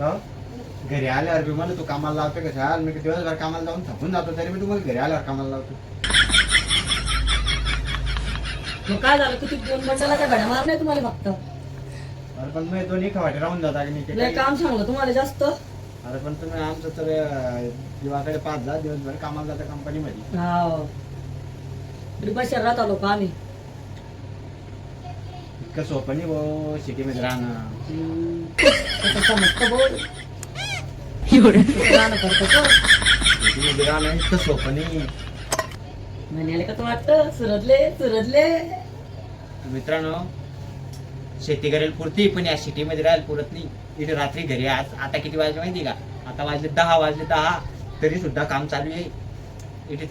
हो? घरी आल्यावर बी मला तू कामाला लावते का छान मी दिवसभर कामाला जाऊन थकून जातो तरी मी तुम्हाला घरी आल्यावर कामाला लावतो. मग काय झालं किती 2 बंडला काय घड्या मार नाही तुम्हाला फक्त. अरे पण मी दोन्ही खवाटे राहून जाता की लय नाही काम सांगलं तुम्हाला जास्त. अरे पण तुम्ही आमचं तर दिवाकडे 5-10 दिवसभर कामाला जाता कंपनीमध्ये. हाव बसर राहता लोक आम्ही. इतकं सोपं नाही भाऊ सिटीमध्ये राहणं. तसं समजतं बोल. राहणं करतो तो. सिटीमध्ये राहणं इतकं सोपं नाही. म्हणाले का तो वाटतं सुरतले. मित्रांनो शेती करेल पुरती पण या सिटीमध्ये राहायला पुरत नाही. इथे रात्री घरी आता किती वाजले माहिती का? आता वाजले 10 तरी सुद्धा काम चालू आहे. इथे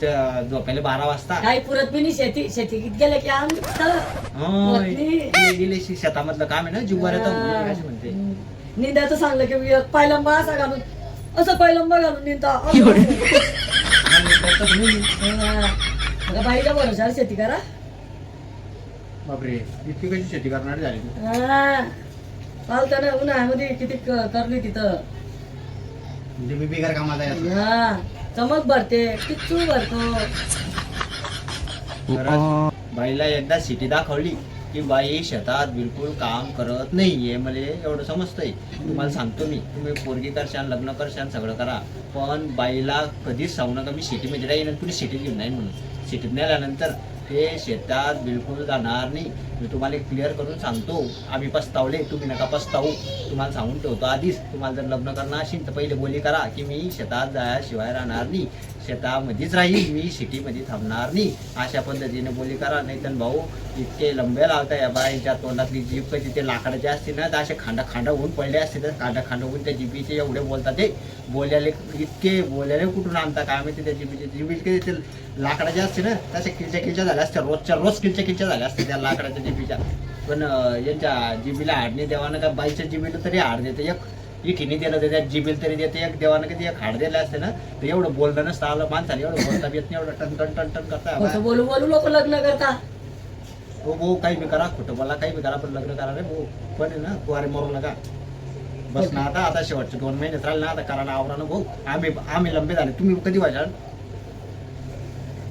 झोपायला 12 वाजता. काही पुरत बी नाही शेती गेले की आम्ही गेले शेतामधलं काम आहे ना जीववर येतं असे म्हणते. निंदाचं सांगलं की पायलंबा असा घालून असं पायलंबा घालून निंदा. बाईच्या भरोशावर शेती करा. बापरे इतकी कशी शेती करणारी झाली तू? चालतं ना उन्हाळ्यामध्ये किती करली तिथं. म्हणजे मी बिगर कामाला जायचो. हा चमक भरते किच्चू भरतो. बाईला एकदा सिटी दाखवली की बाई शेतात बिलकुल काम करत नाहीये. मला एवढं समजतंय. तुम्हाला सांगतो मी तुम्ही पोरगी करशान लग्न करशान सगळं करा पण बाईला कधीच सांगू नका मी सिटीमध्ये राहीन आणि तुम्ही सिटीत घेऊन नाही म्हणून. सिटीत नेल्यानंतर ते शेतात बिलकुल जाणार नाही. मी तुम्हाला क्लिअर करून सांगतो. आम्ही पस्तावले तुम्ही नका पस्तावू. तुम्हाला सांगून ठेवतो आधीच. तुम्हाला जर लग्न करणं असेल तर पहिले बोली करा की मी शेतात जायाशिवाय राहणार नाही. शेतामध्येच राहील मी सिटीमध्ये थांबणार नाही. अशा पद्धतीने बोली करा. नाही तर भाऊ इतके लंबे लावता या बाईच्या तोंडातली जीभ कधी ते लाकडाचे असते ना तर असे खांड होऊन पडले असते तर खांड होऊन त्या जिबीचे एवढे बोलतात ते बोल्याले कुठून आणता काय माहिती त्या जिबीचे ते लाकडाचे असते ना तसे किलच्या झाल्या असत्या रोज किलच्या झाल्या असते त्या लाकडाच्या जिबीच्या. पण यांच्या जिबीला हाडणे देवानं का बाईच्या जिबीला तरी हाड देते एक हिनी दिलं तर त्या जिबीला तरी देते एक देवानं कधी एक हाड दिलं असते ना तर एवढं बोलणं नसतं आलं माणसाला एवढं बोलता येत नाही. एवढं टन करता बोलू लोक लग्न करता. हो भाऊ काही बी करा खोटं बोला काही बी करा पण लग्न करा रे भाऊ. पण आहे ना कुवारे मरू नका. बस ना आता शेवटचे 2 महिने राहिले ना आता करायला आवरा ना भाऊ. आम्ही लंबे झाले तुम्ही कधी व्हायचा?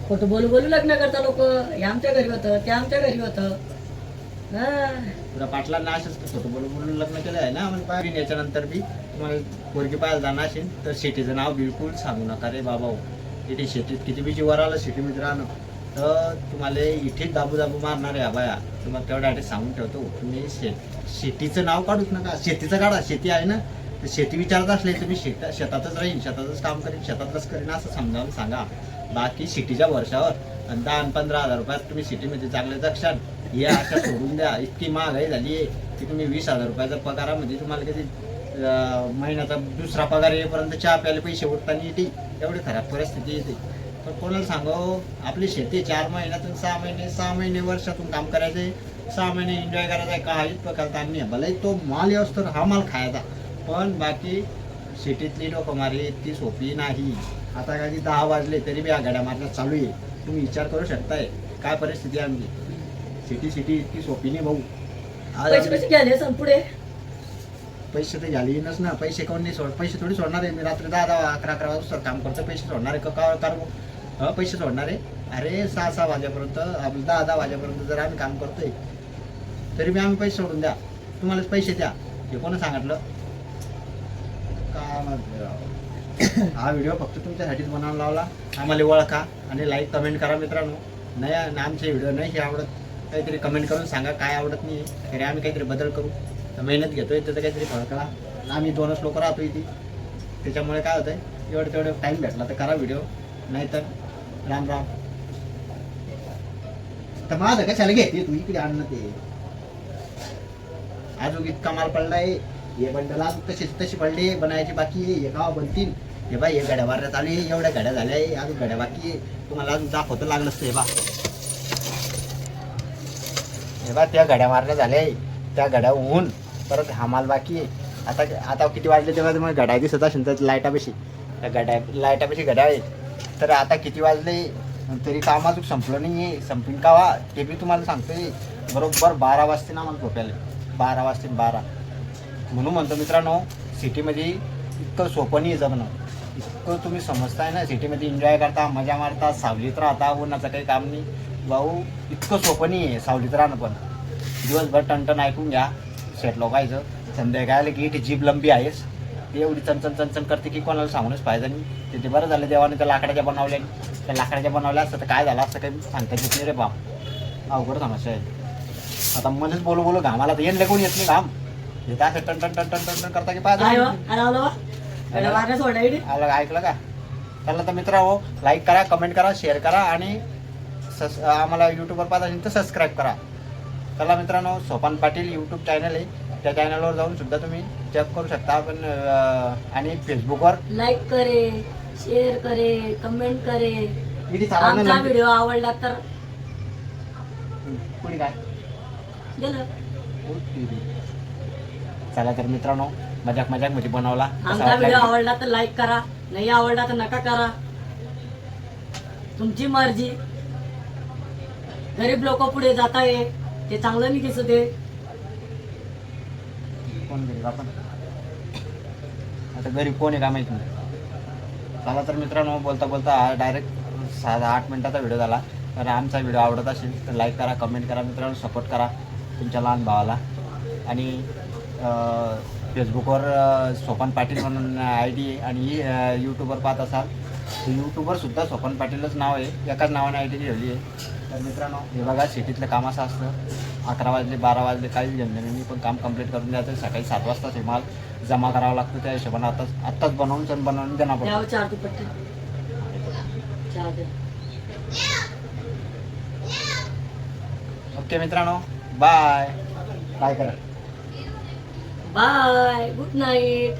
खोटं बोलू लग्न करता लोक. हे आमच्या घरी होतं ते आमच्या घरी होतं. तुला पाटलांना असंच खोटं बोलून लग्न केलं आहे ना आपण पाहिजे. याच्यानंतर बी तुम्हाला पोरगी पाहायला जाणार असेल तर शेतीचं नाव बिलकुल सांगू नका रे बाबा. इथे शेतीत किती बी जीवर आलं सिटीमध्ये राहणं तर तुम्हाला इथेच दाबू मारणार आहे बाया. तुम्हाला तेवढ्यासाठी सांगून ठेवतो. तुम्ही शेतीचं नाव काढूच नका. शेतीचं काढा. शेती आहे ना तर शेती विचारत असले तुम्ही शेतातच राहीन शेतातच काम करीन शेतातच करीन असं समजावून सांगा. बाकी सिटीच्या वर्षावर 10-15 हजार रुपयात तुम्ही सिटीमध्ये चांगले जगशाल. हे अशा सोडून द्या. इतकी महागाई झाली आहे की तुम्ही 20,000 रुपयाच्या पगारामध्ये तुम्हाला कधी महिन्याचा दुसरा पगार येईपर्यंत चहा प्यायला पैसे उठताना येते. एवढी खराब परिस्थिती येते. तर कोणाला सांगावं आपली शेती 4 महिन्यातून 6 महिने वर्षातून काम करायचे. 6 महिने एन्जॉय करायचा आहे. काहीच प्रकारचा नाही. भले तो माल येऊस तर हा माल खायचा पण बाकी सिटीतली लोकमारी इतकी सोपी नाही. आता कधी 10 वाजले तरी बी गाड्या मारण्यात चालू आहे. तुम्ही विचार करू शकताय काय परिस्थिती आहे आमची. सिटी इतकी सोपी नाही भाऊ. पैसे घ्याले पुढे पैसे तर घ्यायला येईनच ना. पैसे कोण नाही पैसे थोडी सोडणार आहे. मी रात्री 10-11 वाजता काम करतो. पैसे सोडणार आहे का? पैसे सोडणार आहे. अरे 6 वाजेपर्यंत आपलं 10 वाजेपर्यंत जर आम्ही काम करतोय तरी बी आम्ही पैसे सोडून द्या. तुम्हालाच पैसे द्या. हे कोण सांगितलं? काय म्हटलं हा व्हिडिओ फक्त तुमच्यासाठीच बनवायला लावला. आम्हाला ओळखा आणि लाईक कमेंट करा मित्रांनो. नाही आमचे व्हिडिओ नाही आवडत काहीतरी कमेंट करून सांगा काय आवडत नाही. तरी आम्ही काहीतरी बदल करू. मेहनत घेतोय त्याचं काहीतरी फळ करा. आम्ही 2च लोक राहतो इथे त्याच्यामुळे काय होतंय तेवढं टाईम भेटला तर करा व्हिडिओ. नाहीतर राम तर माझं कशाला घेते तू इकडे आणणं ते अजून इतका माल पडलाय. हे बंडला तशी पडले बनायची बाकी आहे. हे गाव बनतील. हे बाई हे गड्या मारण्यात आले. एवढ्या गड्या झाल्या अजून गड्या बाकी आहे. तुम्हाला अजून दाखवतं लागलं असतं. हे बा त्या गड्या मारण्या झाल्या त्या गड्या होऊन परत हा माल बाकी आहे. आता किती वाजले तेव्हा मग घड्या दिसत असेल तर लाईटापाशी लाईटापाशी घड्या आहे. तर आता किती वाजले तरी काम अजून संपलं नाही आहे. संपीन कावा ते बी तुम्हाला सांगतोय. बरोबर 12 वाजते ना मला झोपायला. 12 वाजते 12. म्हणून म्हणतो मित्रांनो सिटीमध्ये इतकं सोपं नाही जगणं. इतकं तुम्ही समजताय ना, सिटीमध्ये एन्जॉय करता, मजा मारता, सावलीत राहता, उन्हाचं काही काम नाही भाऊ. इतकं सोपं नाही आहे सावलीत राहणं पण. दिवसभर टणटण ऐकून घ्या शेट लोकायचं, संध्याकाळला की ती जीभ लंबी आहेस, ते एवढी चणचण चणचण करते की कोणाला सांगूनच पाहिजे नाही. ते बरं झालं देवाने त्या लाकडाच्या बनवल्या, त्या लाकडाच्या बनवल्या असतं तर काय झालं असतं काही सांगता येत नाही रे बाप. अवघड समस्या आहे. आता मध्येच बोलू बोलू घामाला तर येणं कोण येत नाही घाम. येतं असं टन टन टन टन टन करता की काय पाहिजे. हो? काय लावलं बा? एवढं वारं सोडलं इकडे? आलं ऐकलं का? चला तर मित्रांनो, लाईक करा, कमेंट करा, शेअर करा आणि आम्हाला यूट्यूबवर पाहत असेल तर सबस्क्राईब करा. चला मित्रांनो, सोपान पाटील यूट्यूब चॅनल आहे, त्या चॅनलवर जाऊन सुद्धा तुम्ही चेक करू शकता आपण. आणि फेसबुकवर लाईक करे, शेअर करे, कमेंट करे. किती आमचा चालू व्हिडिओ आवडला तर कुणी काय. गेलं. चला तर मित्रांनो, मजाक मजाक मध्ये बनवला. कसा आमचा वाटला? व्हिडिओ आवडला तर लाईक करा, नाही आवडला तर नका करा, तुमची मर्जी. गरीब लोक पुढे जात आहे ते चांगलं नाही दिसत आहे. कोण गरीब आपण? आता गरीब कोण आहे का माहित नाही. चला तर मित्रांनो, बोलता बोलता डायरेक्ट 7-8 मिनिटाचा व्हिडिओ झाला. तर आमचा व्हिडिओ आवडत असेल तर लाईक करा, कमेंट करा मित्रांनो, सपोर्ट करा तुमच्या लहान भावाला. आणि फेसबुकवर सोपान पाटील म्हणून ID आहे. आणि यूट्यूबवर पाहत असाल तर यूट्यूबवर सुद्धा सोपान पाटीलच नाव आहे, एकाच नावाने ID ठेवली आहे. तर मित्रांनो, हे बघा सिटीतलं काम असं असतं. 11 वाजले 12 वाजले काही झंझट नाही, पण काम कंप्लीट करून द्यायचं. सकाळी 7 वाजताच हे माल जमा करावा लागतो. त्या हिशोबाने आत्ताच बनवून देणार पडतो. द्यावं 4 दुपट्टे. 4 द्या. ओके मित्रांनो, बाय. बाय करा. Bye, good night.